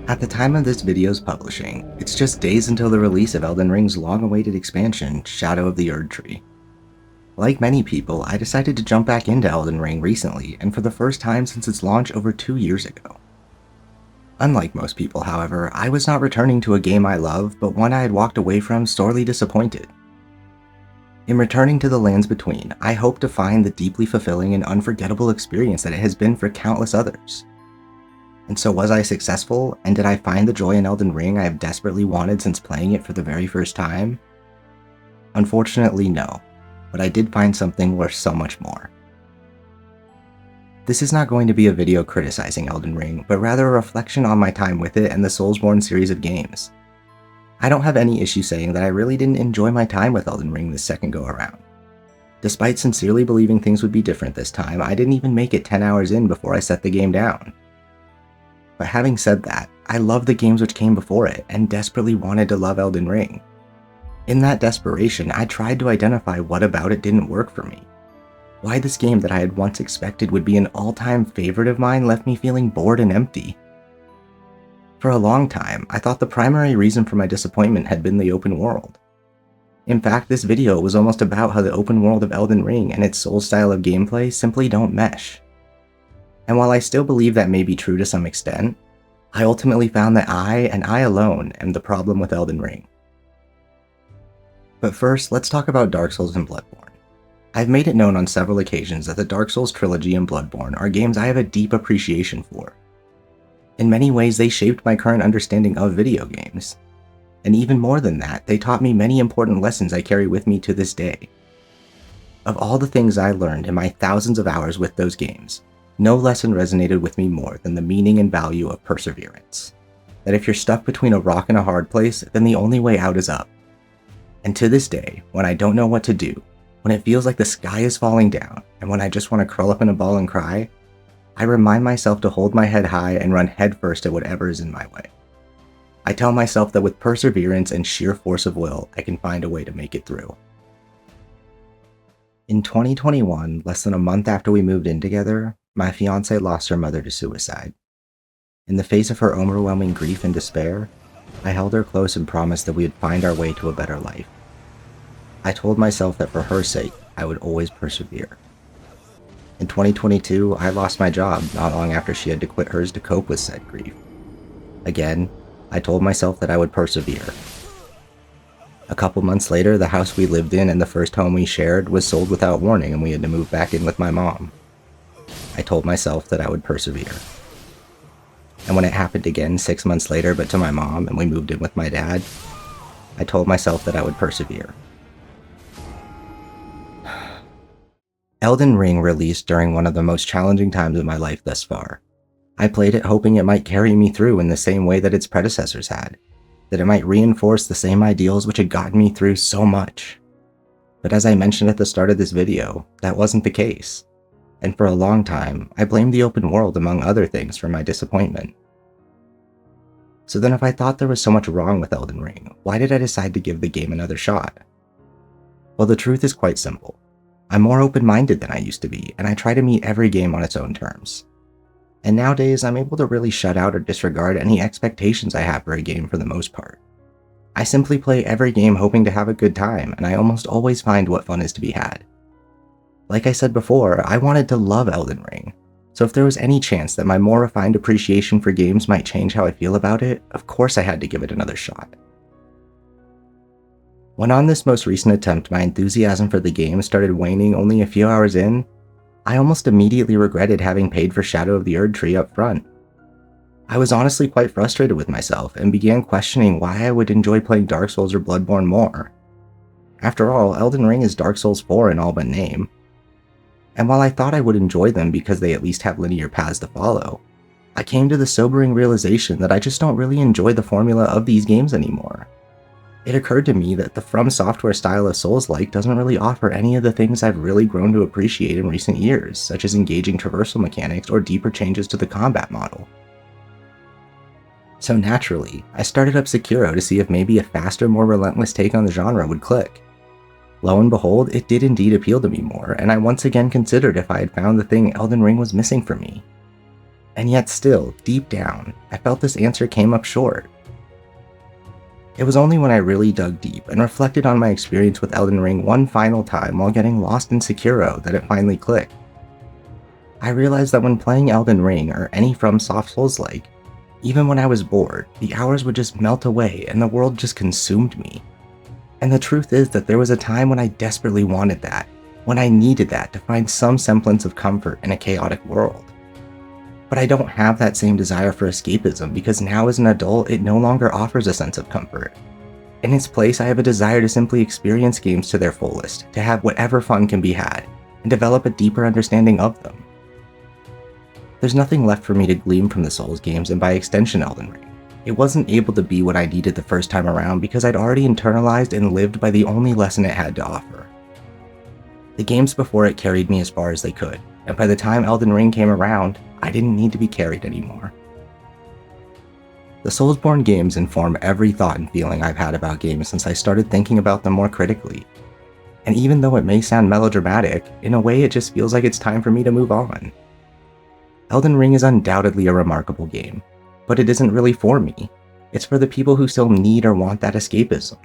At the time of this video's publishing, it's just days until the release of Elden Ring's long-awaited expansion, Shadow of the Erdtree. Like many people, I decided to jump back into Elden Ring recently, and for the first time since its launch over 2 years ago. Unlike most people, however, I was not returning to a game I love, but one I had walked away from sorely disappointed. In returning to the Lands Between, I hope to find the deeply fulfilling and unforgettable experience that it has been for countless others. And so was I successful, and did I find the joy in Elden Ring I have desperately wanted since playing it for the very first time? Unfortunately, no, but I did find something worth so much more. This is not going to be a video criticizing Elden Ring, but rather a reflection on my time with it and the Soulsborne series of games. I don't have any issue saying that I really didn't enjoy my time with Elden Ring this second go around. Despite sincerely believing things would be different this time, I didn't even make it 10 hours in before I set the game down. But having said that, I love the games which came before it, and desperately wanted to love Elden Ring. In that desperation, I tried to identify what about it didn't work for me. Why this game that I had once expected would be an all-time favorite of mine left me feeling bored and empty. For a long time, I thought the primary reason for my disappointment had been the open world. In fact, this video was almost about how the open world of Elden Ring and its Souls style of gameplay simply don't mesh. And while I still believe that may be true to some extent, I ultimately found that I, and I alone, am the problem with Elden Ring. But first, let's talk about Dark Souls and Bloodborne. I've made it known on several occasions that the Dark Souls trilogy and Bloodborne are games I have a deep appreciation for. In many ways, they shaped my current understanding of video games. And even more than that, they taught me many important lessons I carry with me to this day. Of all the things I learned in my thousands of hours with those games, no lesson resonated with me more than the meaning and value of perseverance. That if you're stuck between a rock and a hard place, then the only way out is up. And to this day, when I don't know what to do, when it feels like the sky is falling down, and when I just want to curl up in a ball and cry, I remind myself to hold my head high and run headfirst at whatever is in my way. I tell myself that with perseverance and sheer force of will, I can find a way to make it through. In 2021, less than a month after we moved in together, my fiancée lost her mother to suicide. In the face of her overwhelming grief and despair, I held her close and promised that we would find our way to a better life. I told myself that for her sake, I would always persevere. In 2022, I lost my job not long after she had to quit hers to cope with said grief. Again, I told myself that I would persevere. A couple months later, the house we lived in and the first home we shared was sold without warning, and we had to move back in with my mom. I told myself that I would persevere. And when it happened again 6 months later, but to my mom, and we moved in with my dad, I told myself that I would persevere. Elden Ring released during one of the most challenging times of my life thus far. I played it hoping it might carry me through in the same way that its predecessors had, that it might reinforce the same ideals which had gotten me through so much. But as I mentioned at the start of this video, that wasn't the case. And for a long time, I blamed the open world among other things for my disappointment. So then if I thought there was so much wrong with Elden Ring, why did I decide to give the game another shot? Well, the truth is quite simple. I'm more open-minded than I used to be, and I try to meet every game on its own terms. And nowadays, I'm able to really shut out or disregard any expectations I have for a game for the most part. I simply play every game hoping to have a good time, and I almost always find what fun is to be had. Like I said before, I wanted to love Elden Ring, so if there was any chance that my more refined appreciation for games might change how I feel about it, of course I had to give it another shot. When on this most recent attempt my enthusiasm for the game started waning only a few hours in, I almost immediately regretted having paid for Shadow of the Erdtree up front. I was honestly quite frustrated with myself and began questioning why I would enjoy playing Dark Souls or Bloodborne more. After all, Elden Ring is Dark Souls 4 in all but name. And while I thought I would enjoy them because they at least have linear paths to follow, I came to the sobering realization that I just don't really enjoy the formula of these games anymore. It occurred to me that the From Software style of Souls-like doesn't really offer any of the things I've really grown to appreciate in recent years, such as engaging traversal mechanics or deeper changes to the combat model. So naturally, I started up Sekiro to see if maybe a faster, more relentless take on the genre would click. Lo and behold, it did indeed appeal to me more, and I once again considered if I had found the thing Elden Ring was missing for me. And yet still, deep down, I felt this answer came up short. It was only when I really dug deep and reflected on my experience with Elden Ring one final time while getting lost in Sekiro that it finally clicked. I realized that when playing Elden Ring or any FromSoft Souls-like, even when I was bored, the hours would just melt away and the world just consumed me. And the truth is that there was a time when I desperately wanted that, when I needed that to find some semblance of comfort in a chaotic world. But I don't have that same desire for escapism because now as an adult it no longer offers a sense of comfort. In its place, I have a desire to simply experience games to their fullest, to have whatever fun can be had, and develop a deeper understanding of them. There's nothing left for me to glean from the Souls games and by extension Elden Ring. It wasn't able to be what I needed the first time around because I'd already internalized and lived by the only lesson it had to offer. The games before it carried me as far as they could, and by the time Elden Ring came around, I didn't need to be carried anymore. The Soulsborne games inform every thought and feeling I've had about games since I started thinking about them more critically. And even though it may sound melodramatic, in a way it just feels like it's time for me to move on. Elden Ring is undoubtedly a remarkable game, but it isn't really for me. It's for the people who still need or want that escapism.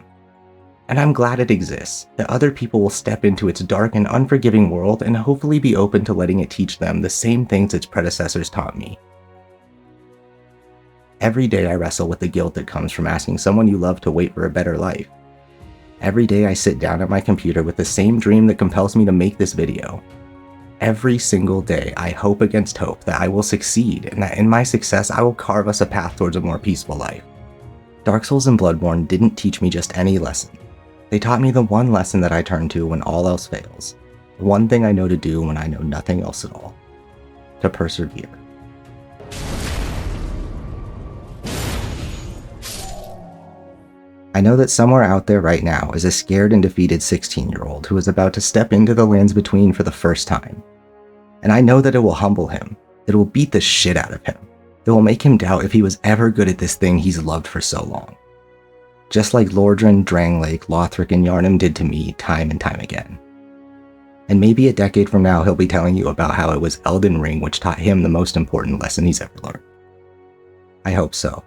And I'm glad it exists, that other people will step into its dark and unforgiving world and hopefully be open to letting it teach them the same things its predecessors taught me. Every day I wrestle with the guilt that comes from asking someone you love to wait for a better life. Every day I sit down at my computer with the same dream that compels me to make this video. Every single day I hope against hope that I will succeed and that in my success I will carve us a path towards a more peaceful life. Dark Souls and Bloodborne didn't teach me just any lesson. They taught me the one lesson that I turn to when all else fails. The one thing I know to do when I know nothing else at all. To persevere. I know that somewhere out there right now is a scared and defeated 16-year-old who is about to step into the lands between for the first time. And I know that it will humble him, that it will beat the shit out of him, that will make him doubt if he was ever good at this thing he's loved for so long. Just like Lordran, Drangleic, Lothric, and Yharnam did to me time and time again. And maybe a decade from now he'll be telling you about how it was Elden Ring which taught him the most important lesson he's ever learned. I hope so.